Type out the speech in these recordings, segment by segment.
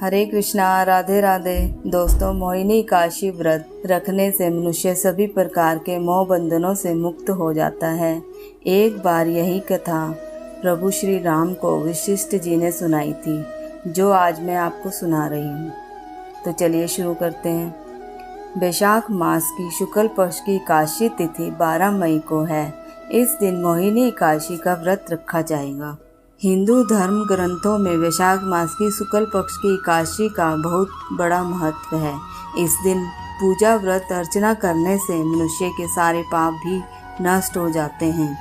हरे कृष्णा, राधे राधे। दोस्तों, मोहिनी एकादशी व्रत रखने से मनुष्य सभी प्रकार के मोह बंधनों से मुक्त हो जाता है। एक बार यही कथा प्रभु श्री राम को वशिष्ठ जी ने सुनाई थी, जो आज मैं आपको सुना रही हूँ। तो चलिए शुरू करते हैं। वैशाख मास की शुक्ल पक्ष की एकादशी तिथि 12 मई को है। इस दिन मोहिनी एकादशी का व्रत रखा जाएगा। हिंदू धर्म ग्रंथों में वैशाख मास की शुक्ल पक्ष की एकादशी का बहुत बड़ा महत्व है। इस दिन पूजा व्रत अर्चना करने से मनुष्य के सारे पाप भी नष्ट हो जाते हैं।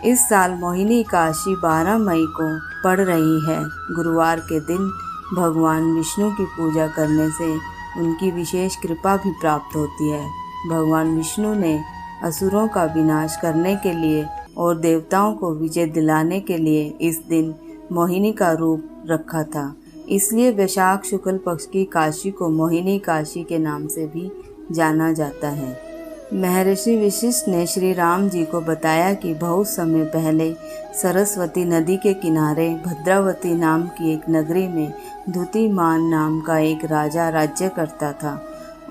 इस साल मोहिनी एकादशी 12 मई को पड़ रही है। गुरुवार के दिन भगवान विष्णु की पूजा करने से उनकी विशेष कृपा भी प्राप्त होती है। भगवान विष्णु ने असुरों का विनाश करने के लिए और देवताओं को विजय दिलाने के लिए इस दिन मोहिनी का रूप रखा था। इसलिए वैशाख शुक्ल पक्ष की एकादशी को मोहिनी एकादशी के नाम से भी जाना जाता है। महर्षि वशिष्ठ ने श्री राम जी को बताया कि बहुत समय पहले सरस्वती नदी के किनारे भद्रावती नाम की एक नगरी में द्युतिमान नाम का एक राजा राज्य करता था।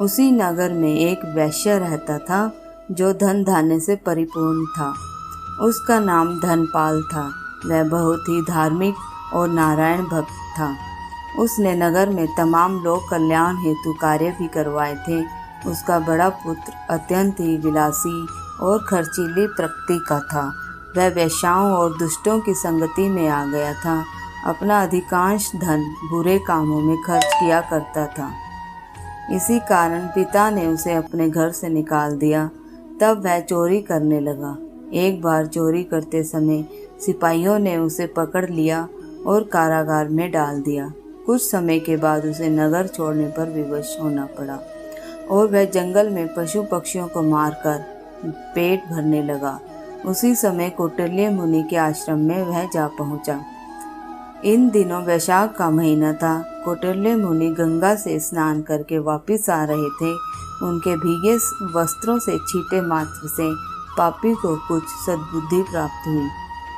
उसी नगर में एक वैश्य रहता था, जो धन धान्य से परिपूर्ण था। उसका नाम धनपाल था। वह बहुत ही धार्मिक और नारायण भक्त था। उसने नगर में तमाम लोक कल्याण हेतु कार्य भी करवाए थे। उसका बड़ा पुत्र अत्यंत ही विलासी और खर्चीली प्रकृति का था। वह वेश्याओं और दुष्टों की संगति में आ गया था। अपना अधिकांश धन बुरे कामों में खर्च किया करता था। इसी कारण पिता ने उसे अपने घर से निकाल दिया। तब वह चोरी करने लगा। एक बार चोरी करते समय सिपाहियों ने उसे पकड़ लिया और कारागार में डाल दिया। कुछ समय के बाद उसे नगर छोड़ने पर विवश होना पड़ा और वह जंगल में पशु पक्षियों को मारकर पेट भरने लगा। उसी समय कौटिल्य मुनि के आश्रम में वह जा पहुंचा। इन दिनों वैशाख का महीना था। कौटिल्य मुनि गंगा से स्नान करके वापस आ रहे थे। उनके भीगे वस्त्रों से छींटे मात्र से पापी को कुछ सद्बुद्धि प्राप्त हुई।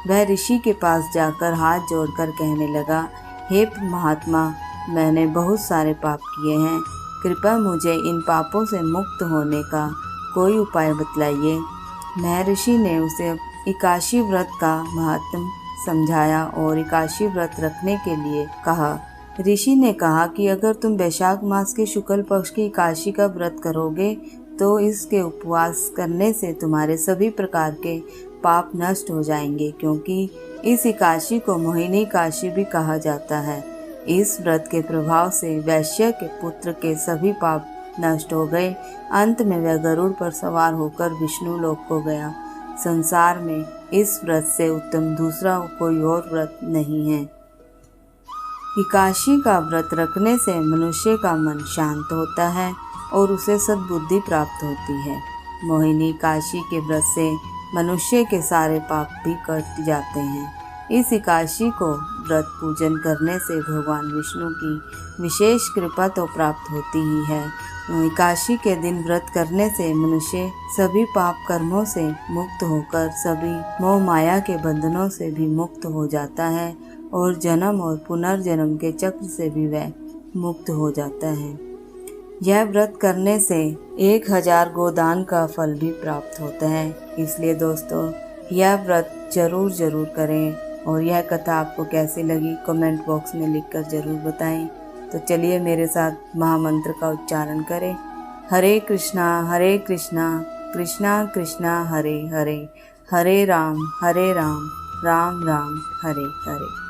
वह ऋषि के पास जाकर हाथ जोड़कर कहने लगा, हे महात्मा, मैंने बहुत सारे पाप किए हैं। कृपया मुझे इन पापों से मुक्त होने का कोई उपाय बतलाइए। महर्षि ने उसे एकादशी व्रत का महत्व समझाया और एकादशी व्रत रखने के लिए कहा। ऋषि ने कहा कि अगर तुम वैशाख मास के शुक्ल पक्ष की एकादशी का व्रत करोगे तो इसके उपवास करने से तुम्हारे सभी प्रकार के पाप नष्ट हो जाएंगे, क्योंकि इस एकादशी को मोहिनी एकादशी भी कहा जाता है। इस व्रत के प्रभाव से वैश्य के पुत्र के सभी पाप नष्ट हो गए। अंत में वह गरुड़ पर सवार होकर विष्णु लोक को गया। संसार में इस व्रत से उत्तम दूसरा कोई और व्रत नहीं है। एकादशी का व्रत रखने से मनुष्य का मन शांत होता है और उसे सद्बुद्धि प्राप्त होती है। मोहिनी एकादशी के व्रत से मनुष्य के सारे पाप भी कट जाते हैं। इस एकादशी को व्रत पूजन करने से भगवान विष्णु की विशेष कृपा तो प्राप्त होती ही है। एकादशी के दिन व्रत करने से मनुष्य सभी पाप कर्मों से मुक्त होकर सभी मोह माया के बंधनों से भी मुक्त हो जाता है और जन्म और पुनर्जन्म के चक्र से भी वह मुक्त हो जाता है। यह व्रत करने से 1000 गोदान का फल भी प्राप्त होता है। इसलिए दोस्तों, यह व्रत जरूर करें। और यह कथा आपको कैसी लगी कमेंट बॉक्स में लिखकर जरूर बताएं। तो चलिए मेरे साथ महामंत्र का उच्चारण करें। हरे कृष्णा कृष्णा कृष्णा हरे हरे, हरे राम राम राम हरे हरे।